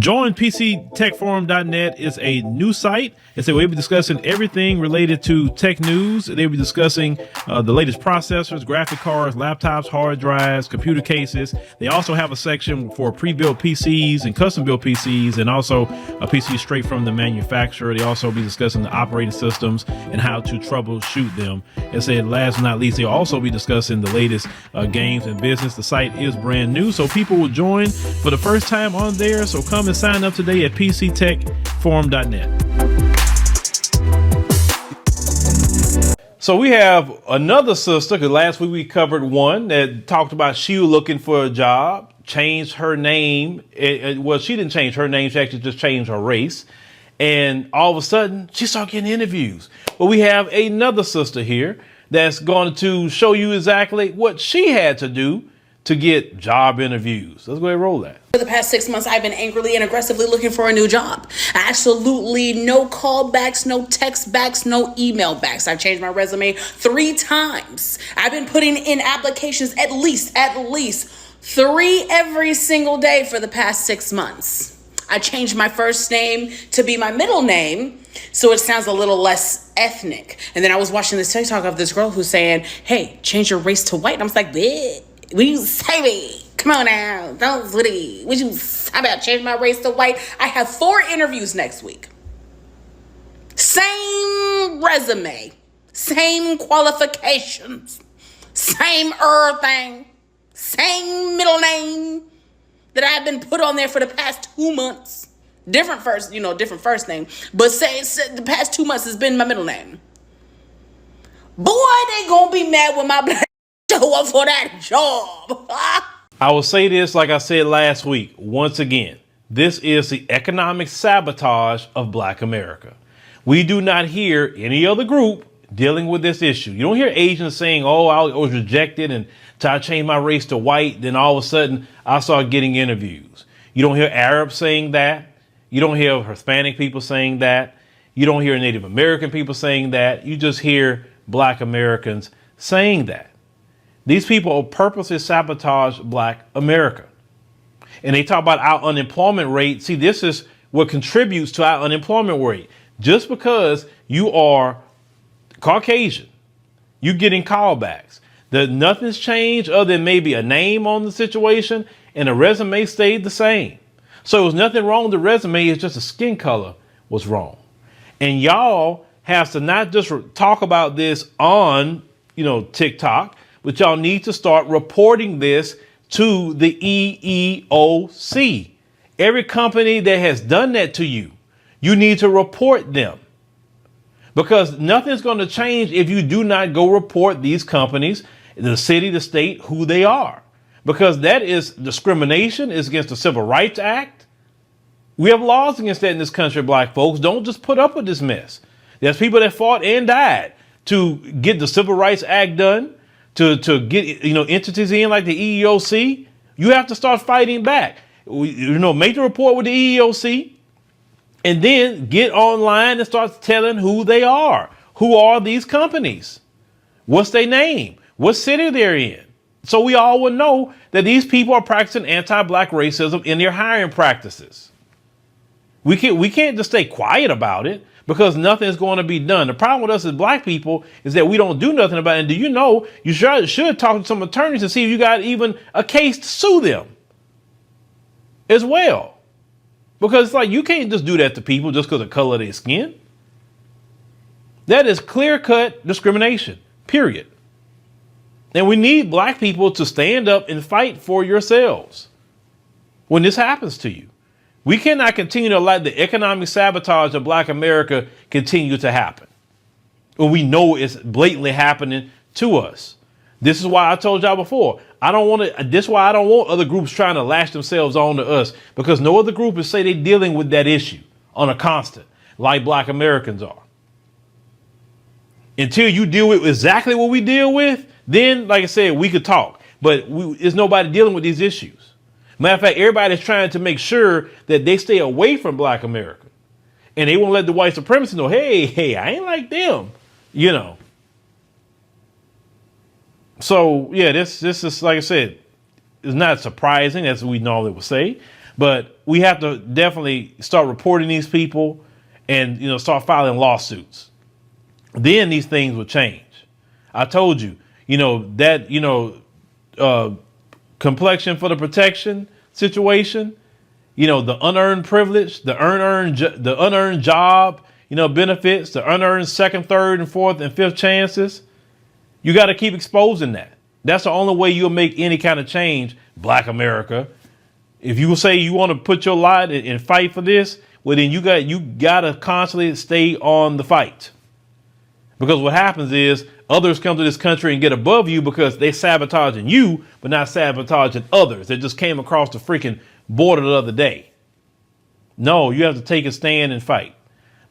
Join PCTechForum.net is a new site. It's a way we'll be discussing everything related to tech news. They'll be discussing the latest processors, graphic cards, laptops, hard drives, computer cases. They also have a section for pre-built PCs and custom-built PCs, and also a PC straight from the manufacturer. They also be discussing the operating systems and how to troubleshoot them. And said, last but not least, they'll also be discussing the latest games and business. The site is brand new, so people will join for the first time on there. So come and sign up today at PCTechForum.net. So we have another sister, because last week we covered one that talked about she was looking for a job, changed her name. Well, she didn't change her name. She actually just changed her race. And all of a sudden, she started getting interviews. But we have another sister here that's going to show you exactly what she had to do to get job interviews. Let's go ahead and roll that. For the past 6 months, I've been angrily and aggressively looking for a new job. Absolutely no callbacks, no text backs, no email backs. I've changed my resume 3 times. I've been putting in applications at least 3 every single day for the past 6 months. I changed my first name to be my middle name, so it sounds a little less ethnic. And then I was watching this TikTok of this girl who's saying, hey, change your race to white. And I was like, bitch, what you say me? Come on now, don't what you say about change my race to white? I have 4 interviews next week. Same resume, same qualifications, same thing, same middle name that I've been put on there for the past 2 months. Different first name, but say the past 2 months has been my middle name. Boy, they gonna be mad when my black show up for that job. I will say this, like I said last week, once again, this is the economic sabotage of Black America. We do not hear any other group dealing with this issue. You don't hear Asians saying, oh, I was rejected and so I changed my race to white. Then all of a sudden I started getting interviews. You don't hear Arabs saying that. You don't hear Hispanic people saying that. You don't hear Native American people saying that. You just hear Black Americans saying that. These people purposely sabotage Black America. And they talk about our unemployment rate. See, this is what contributes to our unemployment rate. Just because you are Caucasian, you're getting callbacks. Nothing's changed other than maybe a name on the situation, and the resume stayed the same. So there's nothing wrong with the resume. It's just the skin color was wrong. And y'all have to not just talk about this on, TikTok, but y'all need to start reporting this to the EEOC. Every company that has done that to you, you need to report them. Because nothing's going to change if you do not go report these companies, the city, the state, who they are. Because that is discrimination. It's against the Civil Rights Act. We have laws against that in this country, Black folks. Don't just put up with this mess. There's people that fought and died to get the Civil Rights Act done, to get entities in like the EEOC. You have to start fighting back. Make the report with the EEOC. And then get online and start telling who they are. Who are these companies? What's their name? What city they're in? So we all will know that these people are practicing anti-Black racism in their hiring practices. We can't just stay quiet about it because nothing's going to be done. The problem with us as Black people is that we don't do nothing about it. And do you know, you should talk to some attorneys to see if you got even a case to sue them as well. Because it's like you can't just do that to people just because of the color of their skin. That is clear-cut discrimination, period. And we need Black people to stand up and fight for yourselves when this happens to you. We cannot continue to let the economic sabotage of Black America continue to happen when we know it's blatantly happening to us. This is why I told y'all before, this is why I don't want other groups trying to lash themselves on to us, because no other group is say they're dealing with that issue on a constant like Black Americans are. Until you deal with exactly what we deal with, then, like I said, we could talk, but there's nobody dealing with these issues. Matter of fact, everybody's trying to make sure that they stay away from Black America, and they won't let the white supremacists know, hey, I ain't like them, So, yeah, this is, like I said, is not surprising, as we normally would say. But we have to definitely start reporting these people and, start filing lawsuits. Then these things will change. I told you, complexion for the protection situation, the unearned privilege, the unearned job, benefits, the unearned second, third, and fourth and fifth chances. You got to keep exposing that. That's the only way you'll make any kind of change, Black America. If you say you want to put your light and fight for this, well, then you got to constantly stay on the fight. Because what happens is others come to this country and get above you because they sabotaging you, but not sabotaging others that just came across the freaking border the other day. No, you have to take a stand and fight.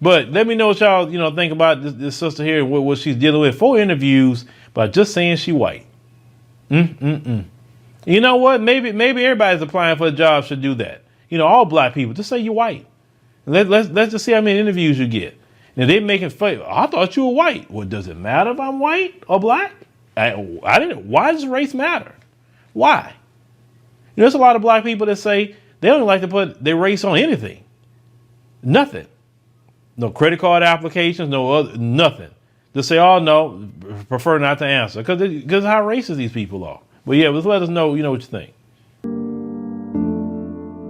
But let me know what y'all, think about this sister here and what she's dealing with. 4 interviews by just saying she white. You know what? Maybe everybody's applying for a job should do that. All black people, just say you're white. Let's just see how many interviews you get. Now they making fun. I thought you were white. Well, does it matter if I'm white or black? I didn't. Why does race matter? Why? There's a lot of black people that say they don't like to put their race on anything. Nothing. No credit card applications. No other. Nothing. Just say, oh no, prefer not to answer because how racist these people are. But yeah, just let us know. What you think.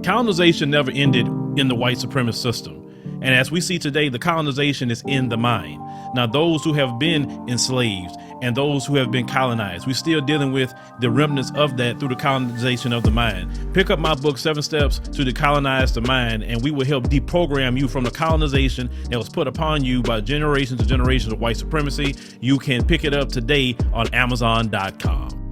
Colonization never ended in the white supremacist system. And as we see today, the colonization is in the mind. Now, those who have been enslaved and those who have been colonized, we're still dealing with the remnants of that through the colonization of the mind. Pick up my book, 7 Steps to Decolonize the Mind, and we will help deprogram you from the colonization that was put upon you by generations and generations of white supremacy. You can pick it up today on Amazon.com.